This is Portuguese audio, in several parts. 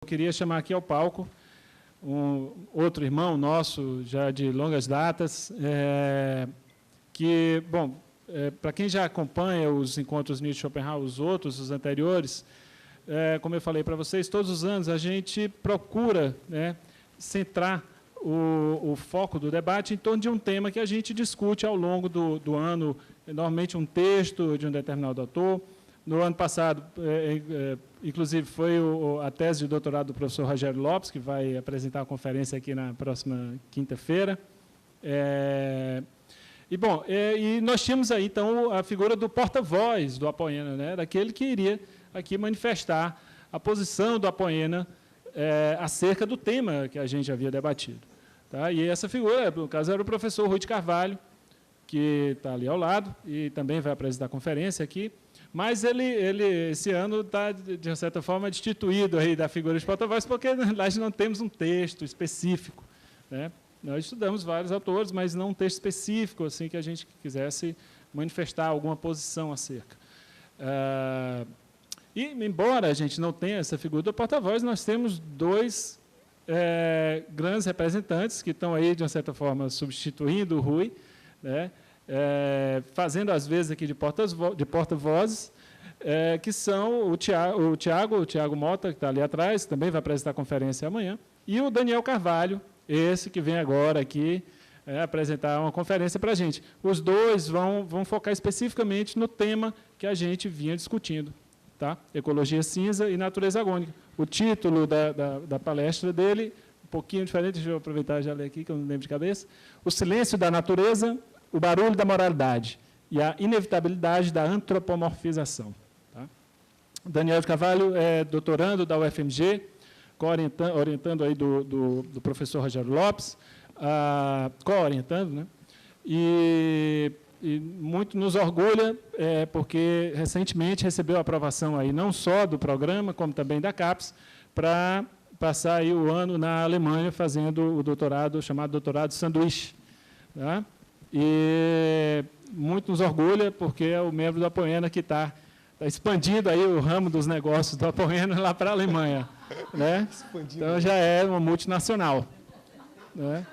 queria chamar aqui ao palco um outro irmão nosso, já de longas datas, que, bom, para quem já acompanha os encontros Nietzsche Schopenhauer, os outros, os anteriores, como eu falei para vocês, todos os anos a gente procura, né, centrar o foco do debate em torno de um tema que a gente discute ao longo do ano, normalmente um texto de um determinado autor. No ano passado, inclusive, foi a tese de doutorado do professor Rogério Lopes, que vai apresentar a conferência aqui na próxima quinta-feira. E nós tínhamos aí, então, a figura do porta-voz do Apoena, né, daquele que iria aqui manifestar a posição do Apoena acerca do tema que a gente havia debatido. Tá? E essa figura, no caso, era o professor Rui de Carvalho, que está ali ao lado, e também vai apresentar a conferência aqui. Mas ele esse ano está, de uma certa forma, destituído aí da figura de porta-voz, porque nós não temos um texto específico, né? Nós estudamos vários autores, mas não um texto específico, assim, que a gente quisesse manifestar alguma posição acerca. E, embora a gente não tenha essa figura do porta-voz, nós temos dois grandes representantes que estão aí, de uma certa forma, substituindo o Rui, né? Fazendo, às vezes, aqui de porta-vozes, que são o Tiago Mota, que está ali atrás, também vai apresentar a conferência amanhã, e o Daniel Carvalho, esse que vem agora aqui apresentar uma conferência para a gente. Os dois vão focar especificamente no tema que a gente vinha discutindo, tá? Ecologia cinza e natureza agônica. O título da palestra dele, um pouquinho diferente, deixa eu aproveitar e já ler aqui, que eu não lembro de cabeça. O silêncio da natureza, o barulho da moralidade e a inevitabilidade da antropomorfização. Tá? Daniel de Carvalho é doutorando da UFMG, orientando aí do professor Rogério Lopes, co-orientando, né? E muito nos orgulha, porque recentemente recebeu a aprovação aí, não só do programa, como também da CAPES, para passar aí o ano na Alemanha fazendo o doutorado, chamado doutorado sanduíche. Tá? E muito nos orgulha, porque é o membro do Apoena que está expandindo aí o ramo dos negócios do Apoena lá para a Alemanha. Né? Então, já é uma multinacional. Né?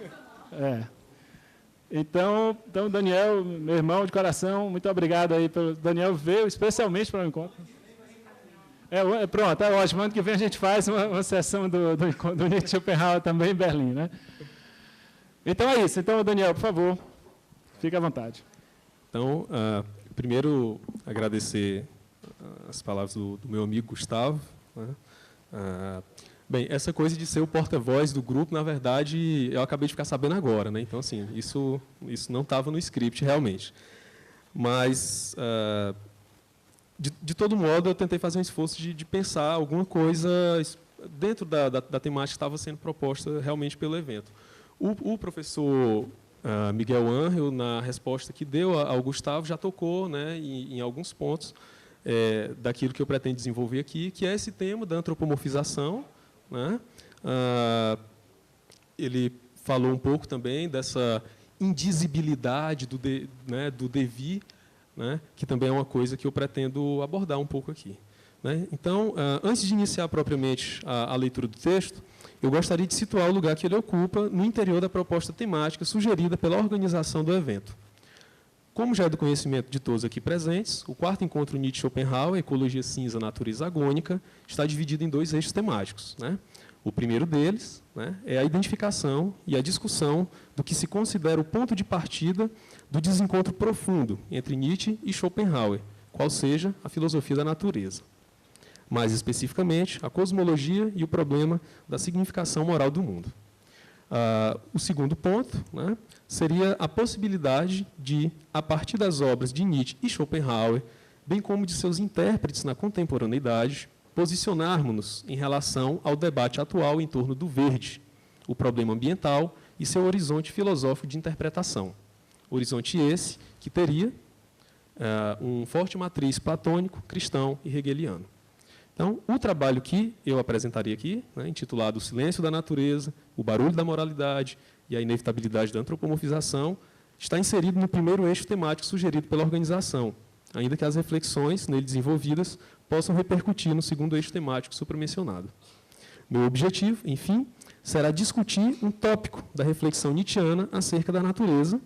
Então, Daniel, meu irmão de coração, muito obrigado aí. Daniel veio especialmente para o encontro. Pronto, é ótimo. Ano que vem a gente faz uma sessão do Nietzsche Schopenhauer também em Berlim. Né? Então, é isso. Então, Daniel, por favor. Fique à vontade. Então, primeiro, agradecer as palavras do meu amigo Gustavo. Né? Bem, essa coisa de ser o porta-voz do grupo, na verdade, eu acabei de ficar sabendo agora. Né? Então, assim, isso não estava no script, realmente. Mas, de todo modo, eu tentei fazer um esforço de pensar alguma coisa dentro da temática que estava sendo proposta realmente pelo evento. O professor Miguel Ángel, na resposta que deu ao Gustavo, já tocou, né, em alguns pontos daquilo que eu pretendo desenvolver aqui, que é esse tema da antropomorfização. Né? Ele falou um pouco também dessa indizibilidade do devir, né, que também é uma coisa que eu pretendo abordar um pouco aqui. Né? Então, antes de iniciar propriamente a leitura do texto, eu gostaria de situar o lugar que ele ocupa no interior da proposta temática sugerida pela organização do evento. Como já é do conhecimento de todos aqui presentes, o quarto encontro Nietzsche-Schopenhauer, Ecologia Cinza, Natureza Agônica, está dividido em dois eixos temáticos. Né? O primeiro deles, né, é a identificação e a discussão do que se considera o ponto de partida do desencontro profundo entre Nietzsche e Schopenhauer, qual seja a filosofia da natureza. Mais especificamente, a cosmologia e o problema da significação moral do mundo. O segundo ponto, né, seria a possibilidade de, a partir das obras de Nietzsche e Schopenhauer, bem como de seus intérpretes na contemporaneidade, posicionarmos-nos em relação ao debate atual em torno do verde, o problema ambiental e seu horizonte filosófico de interpretação. Horizonte esse que teria um forte matriz platônico, cristão e hegeliano. Então, o trabalho que eu apresentaria aqui, né, intitulado O Silêncio da Natureza, o Barulho da Moralidade e a Inevitabilidade da Antropomorfização, está inserido no primeiro eixo temático sugerido pela organização, ainda que as reflexões nele desenvolvidas possam repercutir no segundo eixo temático supramencionado. Meu objetivo, enfim, será discutir um tópico da reflexão nietzschiana acerca da natureza.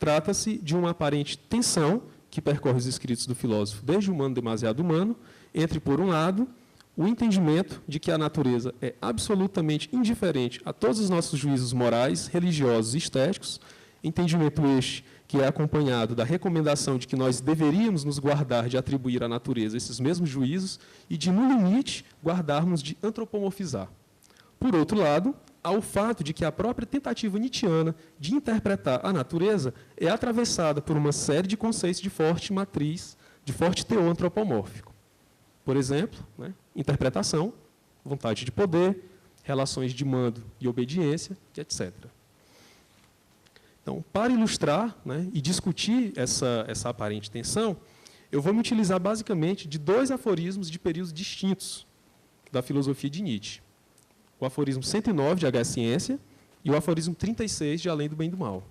Trata-se de uma aparente tensão que percorre os escritos do filósofo desde o humano demasiado humano, entre, por um lado, o entendimento de que a natureza é absolutamente indiferente a todos os nossos juízos morais, religiosos e estéticos, entendimento este que é acompanhado da recomendação de que nós deveríamos nos guardar de atribuir à natureza esses mesmos juízos e de, no limite, guardarmos de antropomorfizar. Por outro lado, há o fato de que a própria tentativa nietzschiana de interpretar a natureza é atravessada por uma série de conceitos de forte matriz, de forte teor antropomórfico. Por exemplo, interpretação, vontade de poder, relações de mando e obediência, etc. Então, para ilustrar e discutir essa aparente tensão, eu vou me utilizar basicamente de 2 aforismos de períodos distintos da filosofia de Nietzsche. O aforismo 109 de H. Ciência e o aforismo 36 de Além do Bem e do Mal.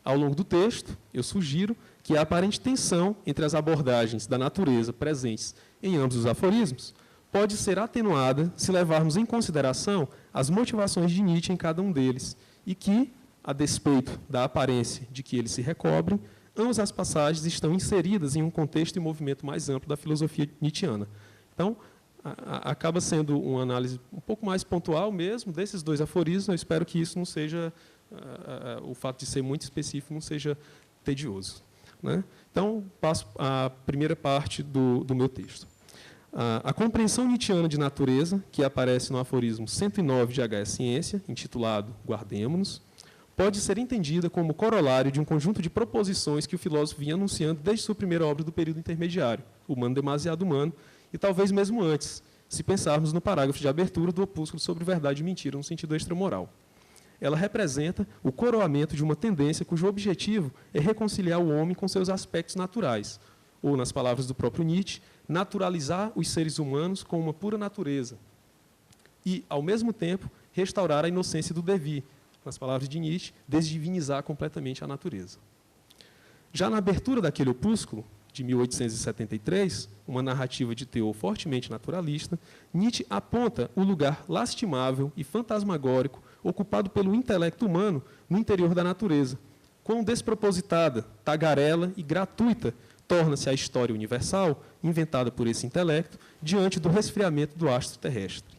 Ao longo do texto, eu sugiro que a aparente tensão entre as abordagens da natureza presentes em ambos os aforismos pode ser atenuada se levarmos em consideração as motivações de Nietzsche em cada um deles e que, a despeito da aparência de que eles se recobrem, ambas as passagens estão inseridas em um contexto e movimento mais amplo da filosofia nietzschiana. Então, acaba sendo uma análise um pouco mais pontual mesmo desses 2 aforismos. Eu espero que isso não seja, o fato de ser muito específico, não seja tedioso. Então, passo à primeira parte do meu texto. A compreensão nietzschiana de natureza, que aparece no aforismo 109 de H. Ciência, intitulado Guardemo-nos, pode ser entendida como corolário de um conjunto de proposições que o filósofo vinha anunciando desde sua primeira obra do período intermediário, Humano Demasiado Humano, e talvez mesmo antes, se pensarmos no parágrafo de abertura do opúsculo sobre verdade e mentira, no sentido extramoral. Ela representa o coroamento de uma tendência cujo objetivo é reconciliar o homem com seus aspectos naturais, ou, nas palavras do próprio Nietzsche, naturalizar os seres humanos com uma pura natureza e, ao mesmo tempo, restaurar a inocência do devir, nas palavras de Nietzsche, desdivinizar completamente a natureza. Já na abertura daquele opúsculo, de 1873, uma narrativa de teor fortemente naturalista, Nietzsche aponta o lugar lastimável e fantasmagórico ocupado pelo intelecto humano no interior da natureza. Quão despropositada, tagarela e gratuita torna-se a história universal, inventada por esse intelecto, diante do resfriamento do astro terrestre.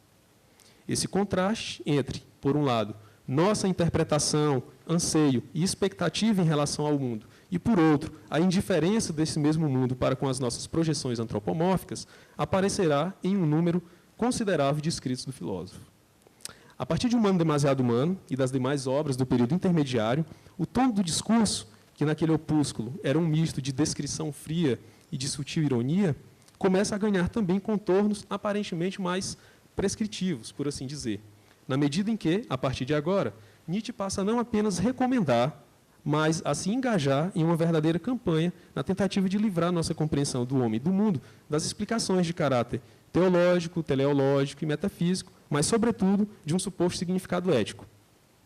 Esse contraste entre, por um lado, nossa interpretação, anseio e expectativa em relação ao mundo, e, por outro, a indiferença desse mesmo mundo para com as nossas projeções antropomórficas, aparecerá em um número considerável de escritos do filósofo. A partir de Humano Demasiado Humano e das demais obras do período intermediário, o tom do discurso, que naquele opúsculo era um misto de descrição fria e de sutil ironia, começa a ganhar também contornos aparentemente mais prescritivos, por assim dizer, na medida em que, a partir de agora, Nietzsche passa a não apenas recomendar, mas a se engajar em uma verdadeira campanha na tentativa de livrar nossa compreensão do homem e do mundo das explicações de caráter teológico, teleológico e metafísico, mas, sobretudo, de um suposto significado ético,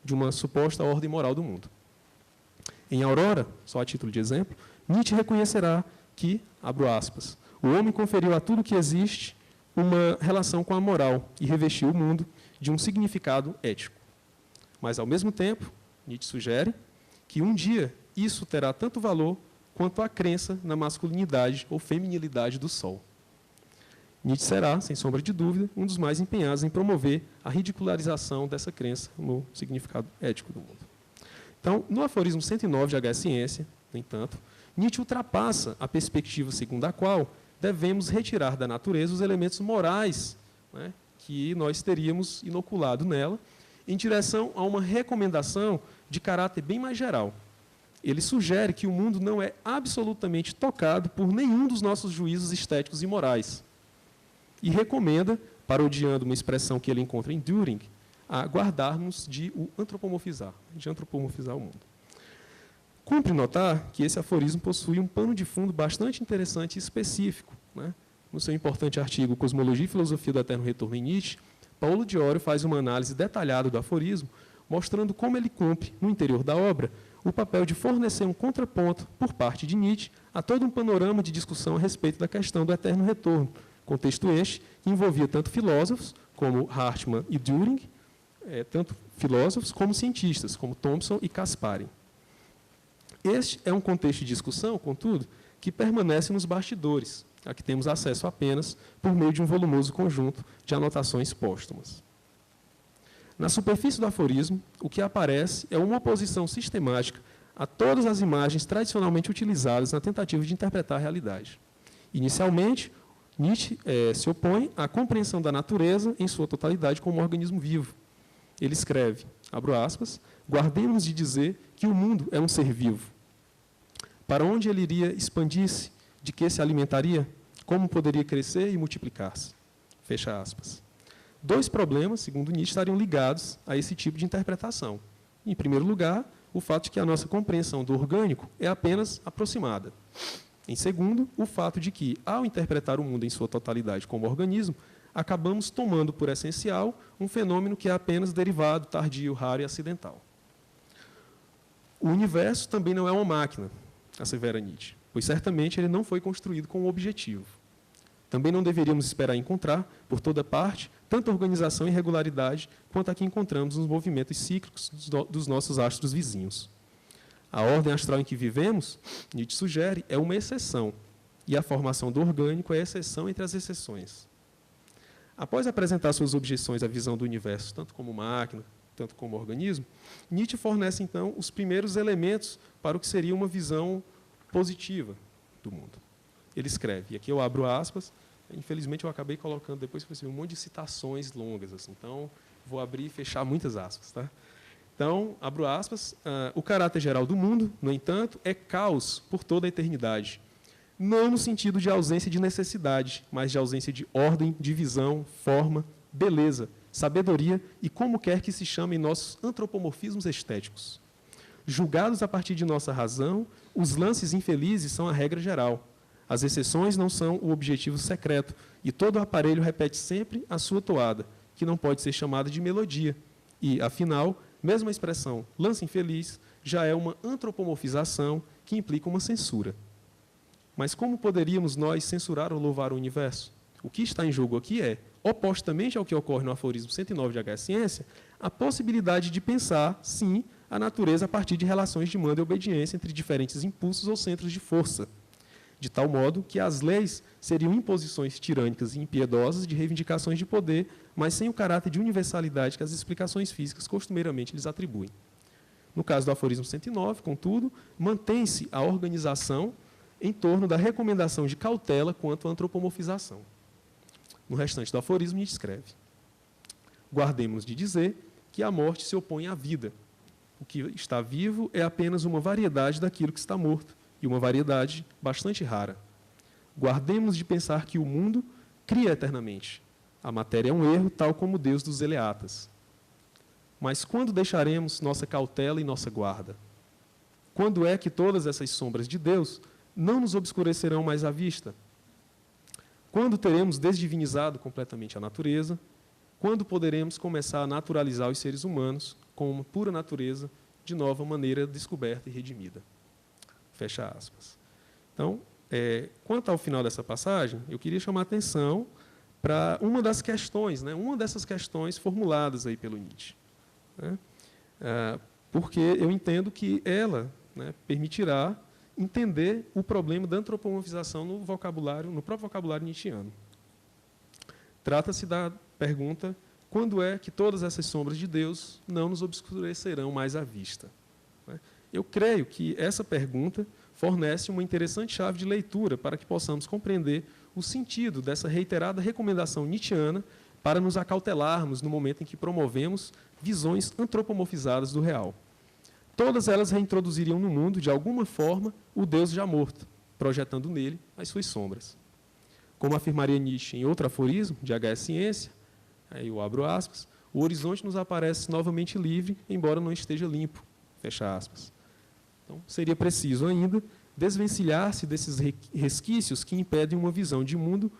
de uma suposta ordem moral do mundo. Em Aurora, só a título de exemplo, Nietzsche reconhecerá que, abro aspas, o homem conferiu a tudo que existe uma relação com a moral e revestiu o mundo de um significado ético. Mas, ao mesmo tempo, Nietzsche sugere que um dia isso terá tanto valor quanto a crença na masculinidade ou feminilidade do Sol. Nietzsche será, sem sombra de dúvida, um dos mais empenhados em promover a ridicularização dessa crença no significado ético do mundo. Então, no aforismo 109 de H. Ciência, no entanto, Nietzsche ultrapassa a perspectiva segundo a qual devemos retirar da natureza os elementos morais, que nós teríamos inoculado nela, em direção a uma recomendação de caráter bem mais geral. Ele sugere que o mundo não é absolutamente tocado por nenhum dos nossos juízos estéticos e morais. E recomenda, parodiando uma expressão que ele encontra em Dühring, a guardarmos de o antropomorfizar, o mundo. Cumpre notar que esse aforismo possui um pano de fundo bastante interessante e específico. No seu importante artigo Cosmologia e Filosofia do Eterno Retorno em Nietzsche, Paulo de Orio faz uma análise detalhada do aforismo, mostrando como ele cumpre, no interior da obra, o papel de fornecer um contraponto, por parte de Nietzsche, a todo um panorama de discussão a respeito da questão do eterno retorno, contexto este que envolvia tanto filósofos como Hartmann e Düring, tanto filósofos como cientistas, como Thompson e Caspari. Este é um contexto de discussão, contudo, que permanece nos bastidores, a que temos acesso apenas por meio de um volumoso conjunto de anotações póstumas. Na superfície do aforismo, o que aparece é uma oposição sistemática a todas as imagens tradicionalmente utilizadas na tentativa de interpretar a realidade. Inicialmente, Nietzsche se opõe à compreensão da natureza em sua totalidade como um organismo vivo. Ele escreve, abro aspas, guardemos de dizer que o mundo é um ser vivo. Para onde ele iria expandir-se? De que se alimentaria? Como poderia crescer e multiplicar-se? Fecha aspas. Dois problemas, segundo Nietzsche, estariam ligados a esse tipo de interpretação. Em primeiro lugar, o fato de que a nossa compreensão do orgânico é apenas aproximada. Em segundo, o fato de que, ao interpretar o mundo em sua totalidade como organismo, acabamos tomando por essencial um fenômeno que é apenas derivado, tardio, raro e acidental. O universo também não é uma máquina, assevera Nietzsche, pois certamente ele não foi construído com um objetivo. Também não deveríamos esperar encontrar, por toda parte, tanta organização e regularidade quanto a que encontramos nos movimentos cíclicos dos nossos astros vizinhos. A ordem astral em que vivemos, Nietzsche sugere, é uma exceção, e a formação do orgânico é a exceção entre as exceções. Após apresentar suas objeções à visão do universo, tanto como máquina, tanto como organismo, Nietzsche fornece, então, os primeiros elementos para o que seria uma visão positiva do mundo. Ele escreve, e aqui eu abro aspas, infelizmente eu acabei colocando depois um monte de citações longas, assim, então vou abrir e fechar muitas aspas. Tá? Então, abro aspas, o caráter geral do mundo, no entanto, é caos por toda a eternidade. Não no sentido de ausência de necessidade, mas de ausência de ordem, divisão, forma, beleza, sabedoria e como quer que se chamem nossos antropomorfismos estéticos. Julgados a partir de nossa razão, os lances infelizes são a regra geral. As exceções não são o objetivo secreto, e todo o aparelho repete sempre a sua toada, que não pode ser chamada de melodia. E, afinal, mesmo a expressão lance infeliz já é uma antropomorfização que implica uma censura. Mas como poderíamos nós censurar ou louvar o universo? O que está em jogo aqui é, opostamente ao que ocorre no aforismo 109 de H. Ciência, a possibilidade de pensar, sim, a natureza a partir de relações de mando e obediência entre diferentes impulsos ou centros de força, de tal modo que as leis seriam imposições tirânicas e impiedosas de reivindicações de poder, mas sem o caráter de universalidade que as explicações físicas costumeiramente lhes atribuem. No caso do aforismo 109, contudo, mantém-se a organização em torno da recomendação de cautela quanto à antropomorfização. No restante do aforismo, Nietzsche escreve: guardemos de dizer que a morte se opõe à vida. O que está vivo é apenas uma variedade daquilo que está morto, e uma variedade bastante rara. Guardemos de pensar que o mundo cria eternamente. A matéria é um erro, tal como o Deus dos Eleatas. Mas quando deixaremos nossa cautela e nossa guarda? Quando é que todas essas sombras de Deus não nos obscurecerão mais a vista? Quando teremos desdivinizado completamente a natureza? Quando poderemos começar a naturalizar os seres humanos com uma pura natureza, de nova maneira descoberta e redimida? Fecha aspas. Então, quanto ao final dessa passagem, eu queria chamar a atenção para uma das questões, uma dessas questões formuladas aí pelo Nietzsche. Porque eu entendo que ela permitirá entender o problema da antropomorfização no próprio vocabulário nietzschiano. Trata-se da pergunta: quando é que todas essas sombras de Deus não nos obscurecerão mais a vista? Eu creio que essa pergunta fornece uma interessante chave de leitura para que possamos compreender o sentido dessa reiterada recomendação nietzschiana para nos acautelarmos no momento em que promovemos visões antropomorfizadas do real. Todas elas reintroduziriam no mundo, de alguma forma, o Deus já morto, projetando nele as suas sombras. Como afirmaria Nietzsche em outro aforismo, de H. Ciência, aí eu abro aspas, o horizonte nos aparece novamente livre, embora não esteja limpo, fecha aspas. Então, seria preciso ainda desvencilhar-se desses resquícios que impedem uma visão de mundo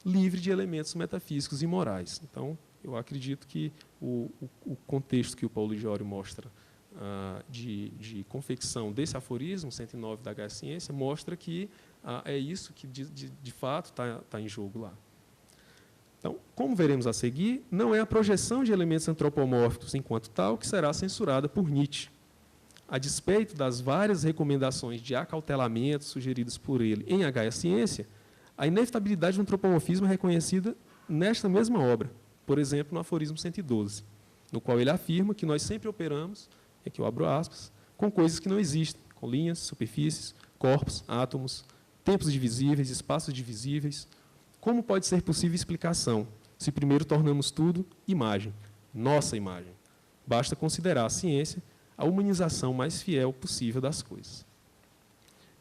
livre de elementos metafísicos e morais. Então, eu acredito que o contexto que o Paulo Jório mostra de confecção desse aforismo 109 da H. Ciência mostra que é isso que, de fato, está em jogo lá. Então, como veremos a seguir, não é a projeção de elementos antropomórficos enquanto tal que será censurada por Nietzsche. A despeito das várias recomendações de acautelamento sugeridas por ele em H e a Ciência, a inevitabilidade do antropomorfismo é reconhecida nesta mesma obra, por exemplo, no aforismo 112, no qual ele afirma que nós sempre operamos, e aqui eu abro aspas, com coisas que não existem, com linhas, superfícies, corpos, átomos, tempos divisíveis, espaços divisíveis. Como pode ser possível explicação, se primeiro tornamos tudo imagem, nossa imagem? Basta considerar a ciência a humanização mais fiel possível das coisas.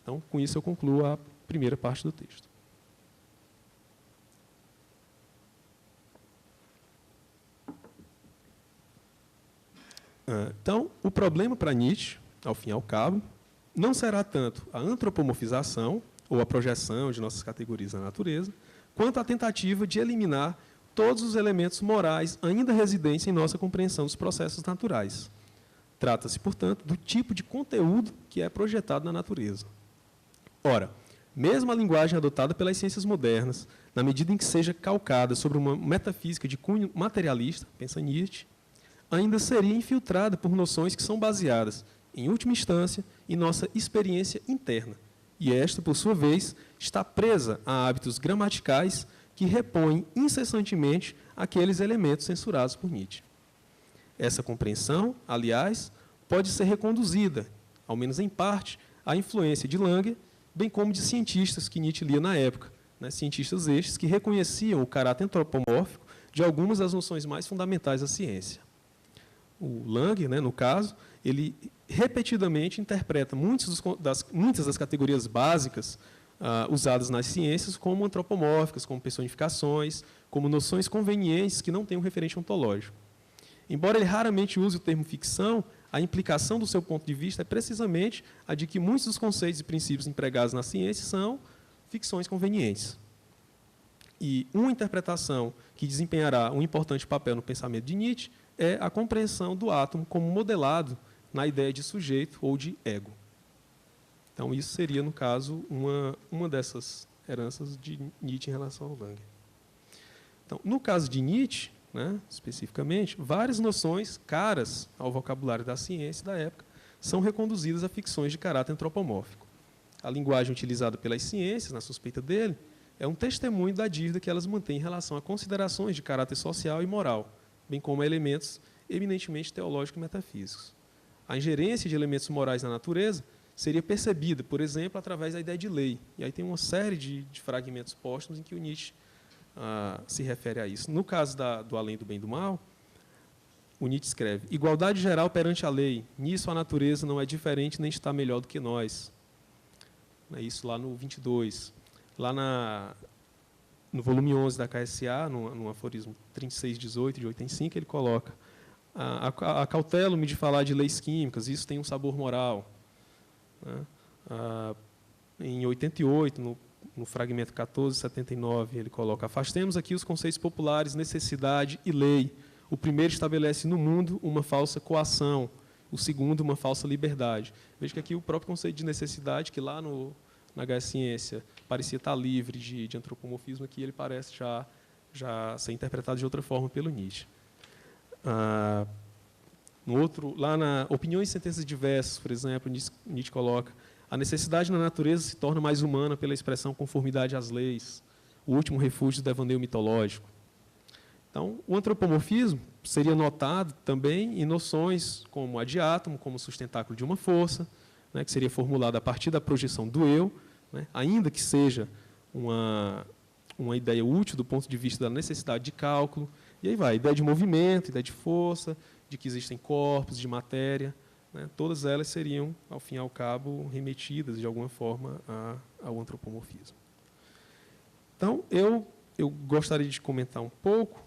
Então, com isso eu concluo a primeira parte do texto. Então, o problema para Nietzsche, ao fim e ao cabo, não será tanto a antropomorfização ou a projeção de nossas categorias na natureza, quanto a tentativa de eliminar todos os elementos morais ainda residentes em nossa compreensão dos processos naturais. Trata-se, portanto, do tipo de conteúdo que é projetado na natureza. Ora, mesmo a linguagem adotada pelas ciências modernas, na medida em que seja calcada sobre uma metafísica de cunho materialista, pensa Nietzsche, ainda seria infiltrada por noções que são baseadas, em última instância, em nossa experiência interna. E esta, por sua vez, está presa a hábitos gramaticais que repõem incessantemente aqueles elementos censurados por Nietzsche. Essa compreensão, aliás, pode ser reconduzida, ao menos em parte, à influência de Langer, bem como de cientistas que Nietzsche lia na época, né, cientistas estes que reconheciam o caráter antropomórfico de algumas das noções mais fundamentais da ciência. O Langer, né, no caso, ele repetidamente interpreta muitas das categorias básicas usadas nas ciências como antropomórficas, como personificações, como noções convenientes que não têm um referente ontológico. Embora ele raramente use o termo ficção, a implicação do seu ponto de vista é precisamente a de que muitos dos conceitos e princípios empregados na ciência são ficções convenientes. E uma interpretação que desempenhará um importante papel no pensamento de Nietzsche é a compreensão do átomo como modelado na ideia de sujeito ou de ego. Então, isso seria, no caso, uma dessas heranças de Nietzsche em relação ao Langer. Então, no caso de Nietzsche, né, especificamente, várias noções caras ao vocabulário da ciência da época são reconduzidas a ficções de caráter antropomórfico. A linguagem utilizada pelas ciências, na suspeita dele, é um testemunho da dívida que elas mantêm em relação a considerações de caráter social e moral, bem como a elementos eminentemente teológicos e metafísicos. A ingerência de elementos morais na natureza seria percebida, por exemplo, através da ideia de lei. E aí tem uma série de fragmentos póstumos em que o Nietzsche se refere a isso. No caso do Além do Bem e do Mal, o Nietzsche escreve: igualdade geral perante a lei, nisso a natureza não é diferente nem está melhor do que nós. É isso lá no 22. Lá no volume 11 da KSA, no aforismo 3618 de 85, ele coloca: acautelo-me de falar de leis químicas, isso tem um sabor moral. Né? Em 88, no fragmento 1479, ele coloca: afastemos aqui os conceitos populares, necessidade e lei. O primeiro estabelece no mundo uma falsa coação, o segundo uma falsa liberdade. Veja que aqui o próprio conceito de necessidade, que lá na H Ciência parecia estar livre de antropomorfismo, aqui ele parece já ser interpretado de outra forma pelo Nietzsche. Lá na Opiniões e Sentenças Diversas, por exemplo, Nietzsche coloca: a necessidade na natureza se torna mais humana pela expressão conformidade às leis, o último refúgio do devaneio mitológico. Então, o antropomorfismo seria notado também em noções como a de átomo, como sustentáculo de uma força, né, que seria formulada a partir da projeção do eu, né, ainda que seja uma ideia útil do ponto de vista da necessidade de cálculo. E aí vai, ideia de movimento, ideia de força, de que existem corpos, de matéria, né, todas elas seriam, ao fim e ao cabo, remetidas, de alguma forma, ao antropomorfismo. Então, eu gostaria de comentar um pouco,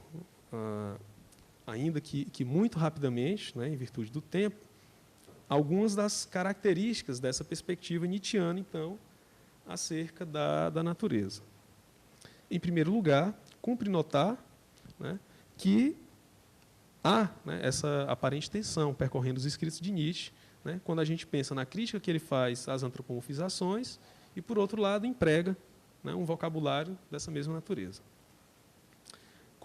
ainda que muito rapidamente, né, em virtude do tempo, algumas das características dessa perspectiva nietzschiana, então, acerca da natureza. Em primeiro lugar, cumpre notar, né, que há, né, essa aparente tensão percorrendo os escritos de Nietzsche, né, quando a gente pensa na crítica que ele faz às antropomorfizações e, por outro lado, emprega, né, um vocabulário dessa mesma natureza.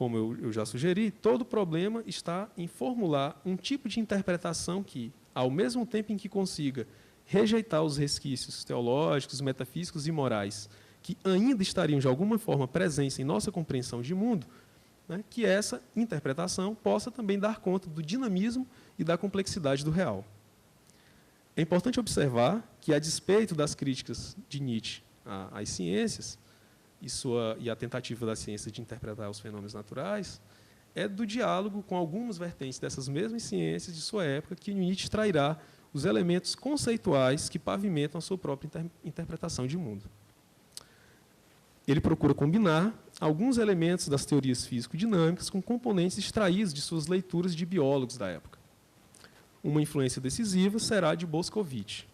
como eu já sugeri, todo problema está em formular um tipo de interpretação que, ao mesmo tempo em que consiga rejeitar os resquícios teológicos, metafísicos e morais que ainda estariam, de alguma forma, presentes em nossa compreensão de mundo, né, que essa interpretação possa também dar conta do dinamismo e da complexidade do real. É importante observar que, a despeito das críticas de Nietzsche às ciências e a tentativa da ciência de interpretar os fenômenos naturais, é do diálogo com algumas vertentes dessas mesmas ciências de sua época que Nietzsche extrairá os elementos conceituais que pavimentam a sua própria interpretação de mundo. Ele procura combinar alguns elementos das teorias físico-dinâmicas com componentes extraídos de suas leituras de biólogos da época. Uma influência decisiva será a de Boscovich.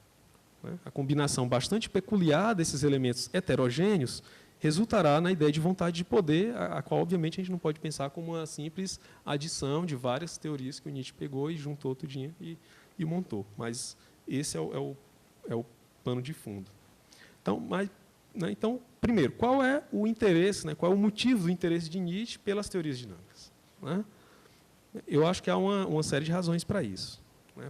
A combinação bastante peculiar desses elementos heterogêneos resultará na ideia de vontade de poder, a qual, obviamente, a gente não pode pensar como uma simples adição de várias teorias que o Nietzsche pegou e juntou tudinho e montou. Mas esse é o pano de fundo. Então, primeiro, qual é o interesse, qual é o motivo do interesse de Nietzsche pelas teorias dinâmicas? Eu acho que há uma série de razões para isso,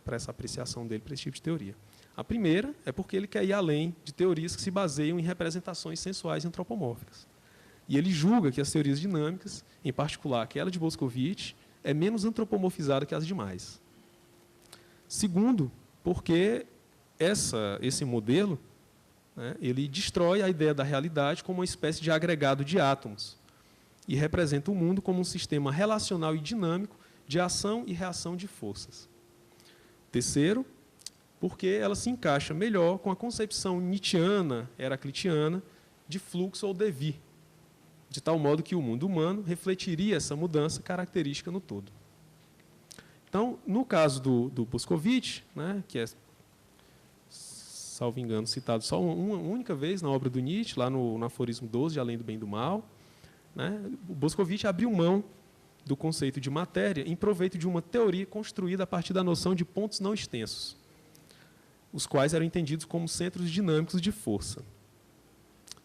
para essa apreciação dele para esse tipo de teoria. A primeira é porque ele quer ir além de teorias que se baseiam em representações sensuais e antropomórficas. E ele julga que as teorias dinâmicas, em particular aquela de Boscovich, é menos antropomorfizada que as demais. Segundo, porque esse modelo, ele destrói a ideia da realidade como uma espécie de agregado de átomos e representa o mundo como um sistema relacional e dinâmico de ação e reação de forças. Terceiro, porque ela se encaixa melhor com a concepção nietzschiana, heraclitiana, de fluxo ou devir, de tal modo que o mundo humano refletiria essa mudança característica no todo. Então, no caso do Boscovich, que é, salvo engano, citado só uma única vez na obra do Nietzsche, lá no aforismo 12, de Além do Bem e do Mal, o Boscovich abriu mão do conceito de matéria em proveito de uma teoria construída a partir da noção de pontos não extensos, os quais eram entendidos como centros dinâmicos de força.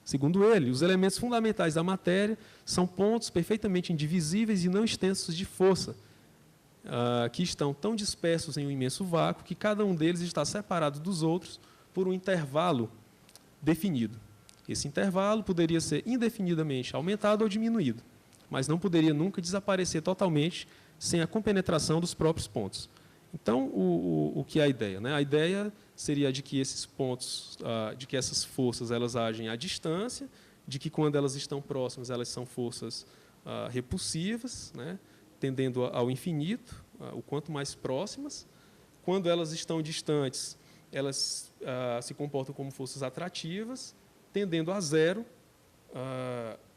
Segundo ele, os elementos fundamentais da matéria são pontos perfeitamente indivisíveis e não extensos de força, que estão tão dispersos em um imenso vácuo que cada um deles está separado dos outros por um intervalo definido. Esse intervalo poderia ser indefinidamente aumentado ou diminuído, mas não poderia nunca desaparecer totalmente sem a compenetração dos próprios pontos. Então, o que é a ideia? A ideia seria de que esses pontos, de que essas forças elas agem à distância, de que quando elas estão próximas elas são forças repulsivas, tendendo ao infinito, o quanto mais próximas. Quando elas estão distantes, elas se comportam como forças atrativas, tendendo a zero,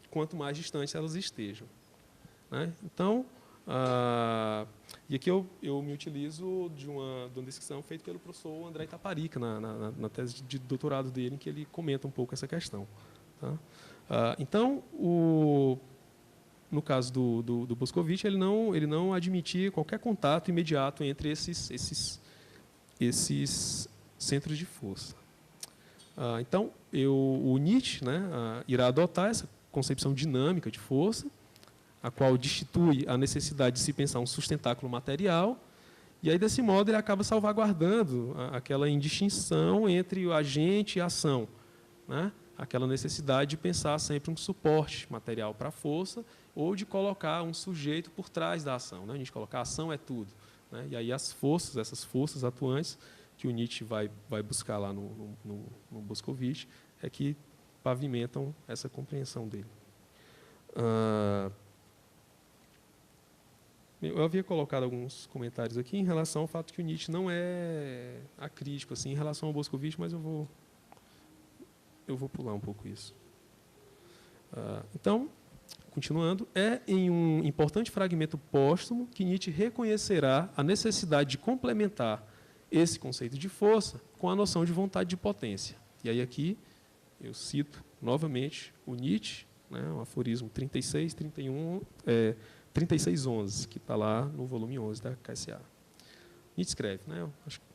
quanto mais distantes elas estejam. Então, e aqui eu me utilizo de uma descrição feita pelo professor André Itaparica, na tese de doutorado dele, em que ele comenta um pouco essa questão. Então, no caso do Boscovich, ele não admitia qualquer contato imediato entre esses centros de força. Então, o Nietzsche irá adotar essa concepção dinâmica de força, a qual destitui a necessidade de se pensar um sustentáculo material, e aí, desse modo, ele acaba salvaguardando aquela indistinção entre o agente e a ação, aquela necessidade de pensar sempre um suporte material para a força, ou de colocar um sujeito por trás da ação. A gente colocar a ação é tudo. E aí essas forças atuantes, que o Nietzsche vai buscar lá no Boscovich, é que pavimentam essa compreensão dele. Eu havia colocado alguns comentários aqui em relação ao fato que o Nietzsche não é acrítico assim, em relação ao Boscovich, mas eu vou pular um pouco isso. Então, continuando, é em um importante fragmento póstumo que Nietzsche reconhecerá a necessidade de complementar esse conceito de força com a noção de vontade de potência. E aí aqui eu cito novamente o Nietzsche, o aforismo 3611, que está lá no volume 11 da KSA. Nietzsche escreve, acho que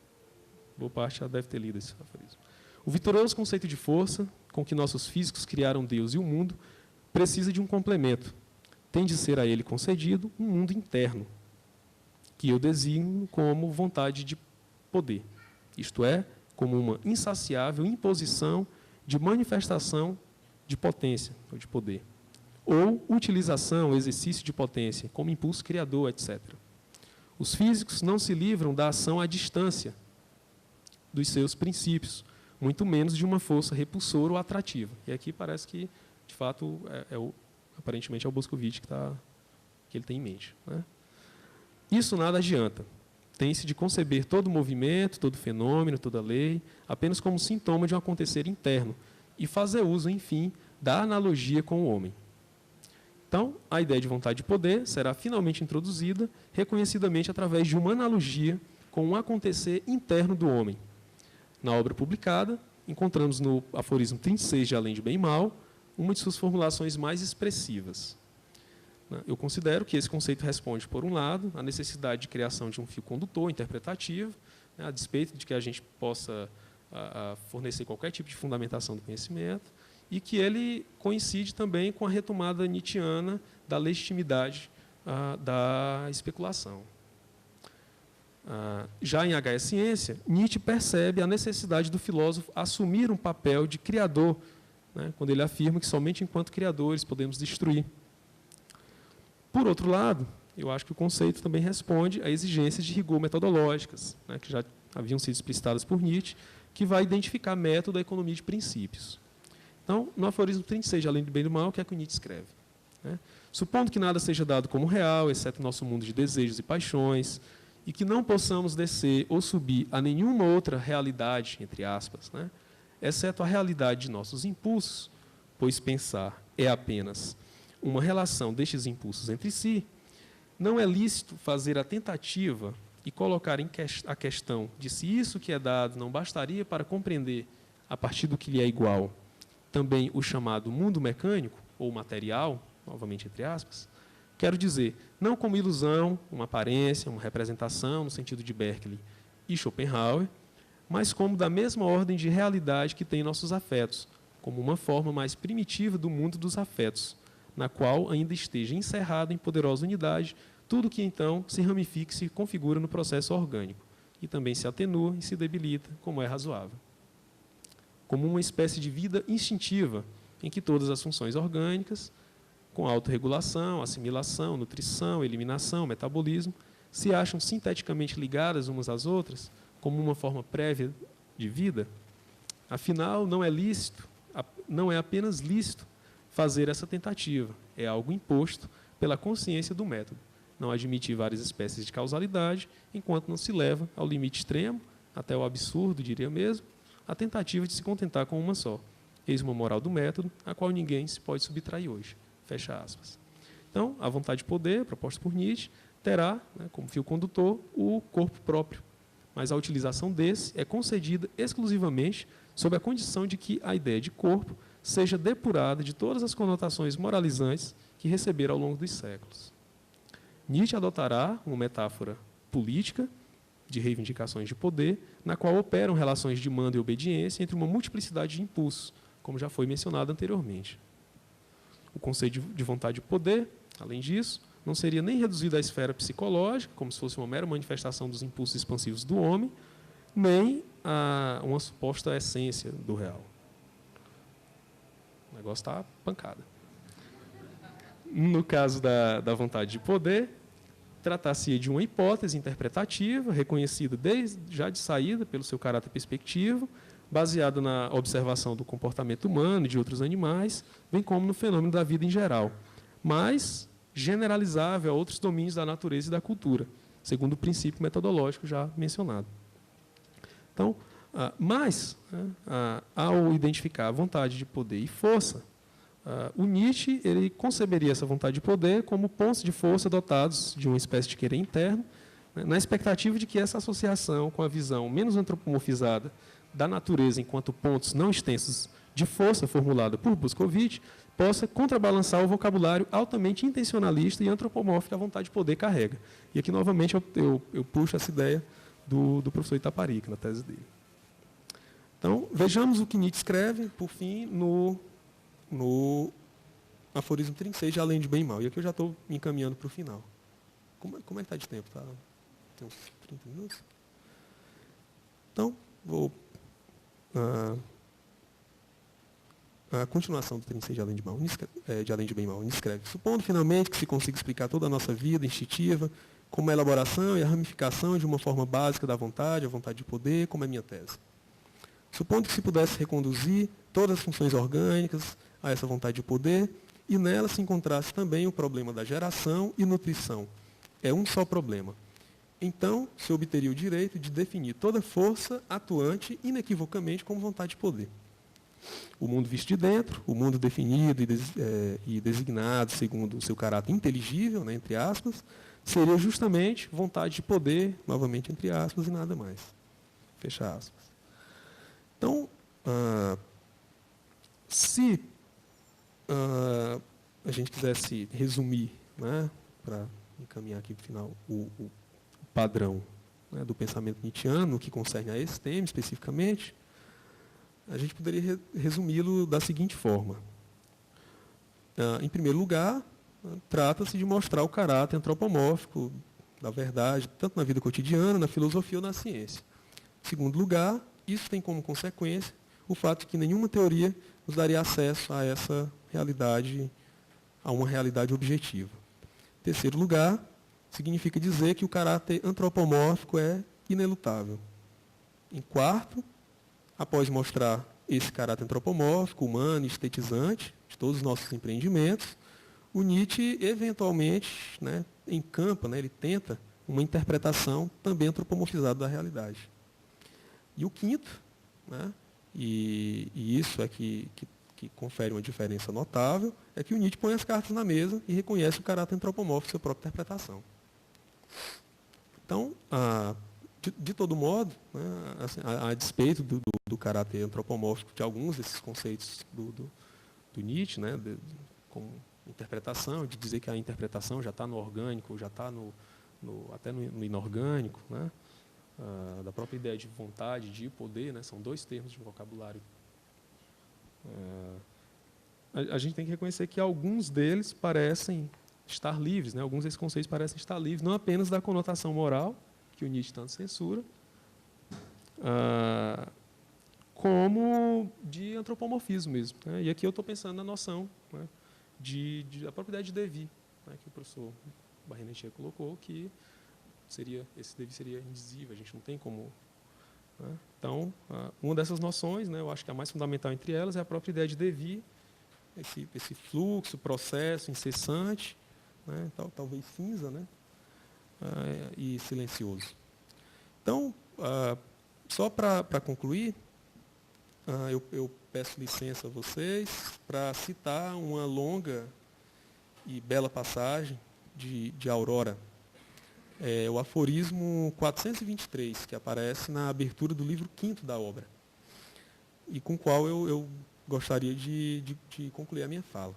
boa parte já deve ter lido esse aforismo. O vitorioso conceito de força, com que nossos físicos criaram Deus e o mundo, precisa de um complemento, tem de ser a ele concedido um mundo interno, que eu designo como vontade de poder, isto é, como uma insaciável imposição de manifestação de potência, ou de poder, ou utilização, exercício de potência, como impulso criador, etc. Os físicos não se livram da ação à distância dos seus princípios, muito menos de uma força repulsora ou atrativa. E aqui parece que, de fato, aparentemente é o Boscovich que ele tem em mente, né? Isso nada adianta. Tem-se de conceber todo movimento, todo fenômeno, toda lei, apenas como sintoma de um acontecer interno, e fazer uso, enfim, da analogia com o homem. Então, a ideia de vontade de poder será finalmente introduzida, reconhecidamente através de uma analogia com um acontecer interno do homem. Na obra publicada, encontramos no aforismo 36 de Além de Bem e Mal, uma de suas formulações mais expressivas. Eu considero que esse conceito responde, por um lado, à necessidade de criação de um fio condutor interpretativo, a despeito de que a gente possa fornecer qualquer tipo de fundamentação do conhecimento, e que ele coincide também com a retomada nietzschiana da legitimidade da especulação. Já em H. Ciência, Nietzsche percebe a necessidade do filósofo assumir um papel de criador, né, quando ele afirma que somente enquanto criadores podemos destruir. Por outro lado, eu acho que o conceito também responde a exigências de rigor metodológicas, né, que já haviam sido explicitadas por Nietzsche, que vai identificar método da economia de princípios. Então, no aforismo 36, de Além do Bem e do Mal, o que é que o Nietzsche escreve? Supondo que nada seja dado como real, exceto nosso mundo de desejos e paixões, e que não possamos descer ou subir a nenhuma outra realidade, entre aspas, né, exceto a realidade de nossos impulsos, pois pensar é apenas uma relação destes impulsos entre si, não é lícito fazer a tentativa e colocar a questão de se isso que é dado não bastaria para compreender, a partir do que lhe é igual, também o chamado mundo mecânico, ou material, novamente entre aspas, quero dizer, não como ilusão, uma aparência, uma representação, no sentido de Berkeley e Schopenhauer, mas como da mesma ordem de realidade que tem nossos afetos, como uma forma mais primitiva do mundo dos afetos, na qual ainda esteja encerrado em poderosa unidade tudo que então se ramifica e se configura no processo orgânico, e também se atenua e se debilita, como é razoável. Como uma espécie de vida instintiva, em que todas as funções orgânicas, com autorregulação, assimilação, nutrição, eliminação, metabolismo, se acham sinteticamente ligadas umas às outras, como uma forma prévia de vida. Afinal, não é apenas lícito fazer essa tentativa, é algo imposto pela consciência do método. Não admite várias espécies de causalidade, enquanto não se leva ao limite extremo, até o absurdo, diria mesmo, a tentativa de se contentar com uma só. Eis uma moral do método, a qual ninguém se pode subtrair hoje. Fecha aspas. Então, a vontade de poder, proposta por Nietzsche, terá, né, como fio condutor, o corpo próprio. Mas a utilização desse é concedida exclusivamente sob a condição de que a ideia de corpo seja depurada de todas as conotações moralizantes que receberam ao longo dos séculos. Nietzsche adotará uma metáfora política de reivindicações de poder, na qual operam relações de mando e obediência entre uma multiplicidade de impulsos, como já foi mencionado anteriormente. O conceito de vontade de poder, além disso, não seria nem reduzido à esfera psicológica, como se fosse uma mera manifestação dos impulsos expansivos do homem, nem a uma suposta essência do real. O negócio está pancada. No caso da vontade de poder, tratar-se de uma hipótese interpretativa, reconhecida já de saída pelo seu caráter perspectivo, baseada na observação do comportamento humano e de outros animais, bem como no fenômeno da vida em geral, mas generalizável a outros domínios da natureza e da cultura, segundo o princípio metodológico já mencionado. Então, ao identificar a vontade de poder e força, o Nietzsche ele conceberia essa vontade de poder como pontos de força dotados de uma espécie de querer interno, né, na expectativa de que essa associação com a visão menos antropomorfizada da natureza enquanto pontos não extensos de força formulada por Boscovich possa contrabalançar o vocabulário altamente intencionalista e antropomórfico que a vontade de poder carrega. E aqui, novamente, eu puxo essa ideia do professor Itaparica, na tese dele. Então, vejamos o que Nietzsche escreve, por fim, no aforismo 36, de Além de Bem e Mal. E aqui eu já estou me encaminhando para o final. Como é que está de tempo? Tá? Tem uns 30 minutos? Então, vou... A continuação do 36 de Além de Bem e Mal. Escreve: supondo finalmente que se consiga explicar toda a nossa vida instintiva, como a elaboração e a ramificação de uma forma básica da vontade, a vontade de poder, como é minha tese. Supondo que se pudesse reconduzir todas as funções orgânicas a essa vontade de poder, e nela se encontrasse também o problema da geração e nutrição. É um só problema. Então, se obteria o direito de definir toda força atuante inequivocamente como vontade de poder. O mundo visto de dentro, o mundo definido e designado segundo o seu caráter inteligível, né, entre aspas, seria justamente vontade de poder, novamente entre aspas, e nada mais. Fecha aspas. Então, se a gente quisesse resumir, né, para encaminhar aqui para o final, o padrão, né, do pensamento nietzschiano, no que concerne a esse tema especificamente, a gente poderia resumi-lo da seguinte forma. Em primeiro lugar, trata-se de mostrar o caráter antropomórfico da verdade, tanto na vida cotidiana, na filosofia ou na ciência. Em segundo lugar, isso tem como consequência o fato de que nenhuma teoria nos daria acesso a essa realidade, a uma realidade objetiva. Em terceiro lugar, significa dizer que o caráter antropomórfico é inelutável. Em quarto, após mostrar esse caráter antropomórfico, humano, estetizante, de todos os nossos empreendimentos, o Nietzsche, eventualmente, né, encampa, né, ele tenta uma interpretação também antropomorfizada da realidade. E o quinto, né, e isso é que confere uma diferença notável, é que o Nietzsche põe as cartas na mesa e reconhece o caráter antropomórfico de sua própria interpretação. Então, de todo modo, né, assim, a despeito do caráter antropomórfico de alguns desses conceitos do Nietzsche, né, como interpretação, de dizer que a interpretação já está no orgânico, já está até no inorgânico, né, da própria ideia de vontade, de poder, né, são dois termos de vocabulário. A gente tem que reconhecer que alguns deles parecem estar livres, né, alguns desses conceitos parecem estar livres, não apenas da conotação moral, que o Nietzsche tanto censura, como de antropomorfismo mesmo. Né? E aqui eu estou pensando na noção, né, da própria ideia de Devi, né, que o professor Barrenechea colocou, que esse Devi seria indizível, a gente não tem como... Né? Então, uma dessas noções, né, eu acho que a mais fundamental entre elas é a própria ideia de Devi, esse fluxo, processo incessante, né, talvez cinza, né, e silencioso. Então, só para concluir, eu peço licença a vocês para citar uma longa e bela passagem de Aurora. O aforismo 423, que aparece na abertura do livro 5º da obra, e com o qual eu gostaria de concluir a minha fala.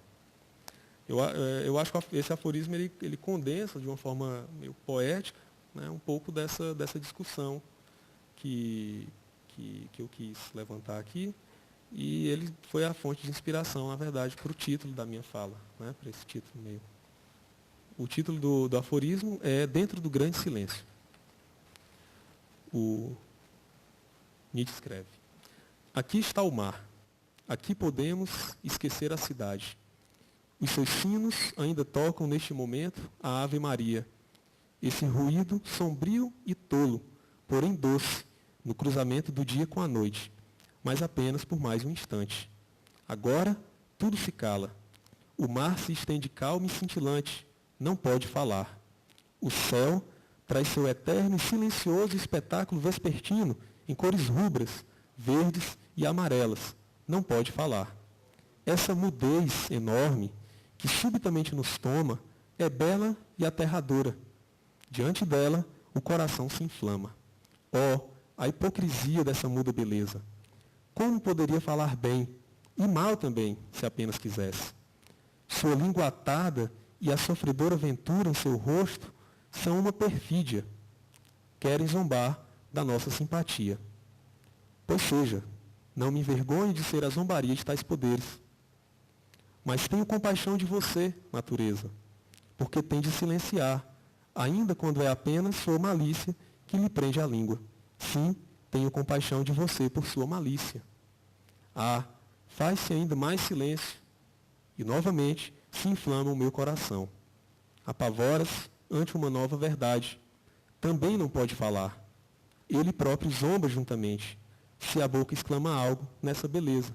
Eu acho que esse aforismo ele condensa de uma forma meio poética, né, um pouco dessa discussão que eu quis levantar aqui, e ele foi a fonte de inspiração, na verdade, para o título da minha fala, né, para esse título meio. O título do aforismo é Dentro do Grande Silêncio. O Nietzsche escreve: aqui está o mar, aqui podemos esquecer a cidade. Os seus sinos ainda tocam neste momento a Ave Maria. Esse ruído sombrio e tolo, porém doce, no cruzamento do dia com a noite, mas apenas por mais um instante. Agora, tudo se cala. O mar se estende calmo e cintilante, não pode falar. O céu traz seu eterno e silencioso espetáculo vespertino em cores rubras, verdes e amarelas, não pode falar. Essa mudez enorme que subitamente nos toma é bela e aterradora. Diante dela, o coração se inflama. Oh, a hipocrisia dessa muda beleza! Como poderia falar bem, e mal também, se apenas quisesse? Sua língua atada e a sofredora ventura em seu rosto são uma perfídia. Querem zombar da nossa simpatia. Pois seja, não me envergonhe de ser a zombaria de tais poderes. Mas tenho compaixão de você, natureza, porque tem de silenciar, ainda quando é apenas sua malícia que lhe prende a língua. Sim, tenho compaixão de você por sua malícia. Ah, faz-se ainda mais silêncio, e novamente se inflama o meu coração. Apavoras ante uma nova verdade. Também não pode falar. Ele próprio zomba juntamente, se a boca exclama algo nessa beleza.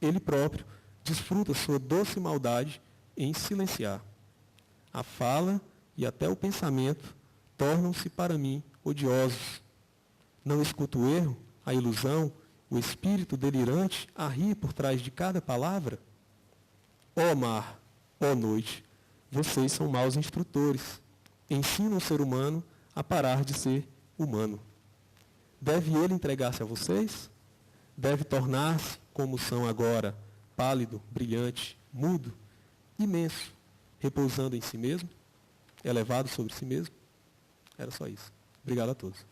Ele próprio desfruta sua doce maldade em silenciar. A fala e até o pensamento tornam-se para mim odiosos. Não escuto o erro, a ilusão, o espírito delirante a rir por trás de cada palavra? Ó mar, ó noite, vocês são maus instrutores. Ensinam o ser humano a parar de ser humano. Deve ele entregar-se a vocês? Deve tornar-se, como são agora, pálido, brilhante, mudo, imenso, repousando em si mesmo, elevado sobre si mesmo? Era só isso. Obrigado a todos.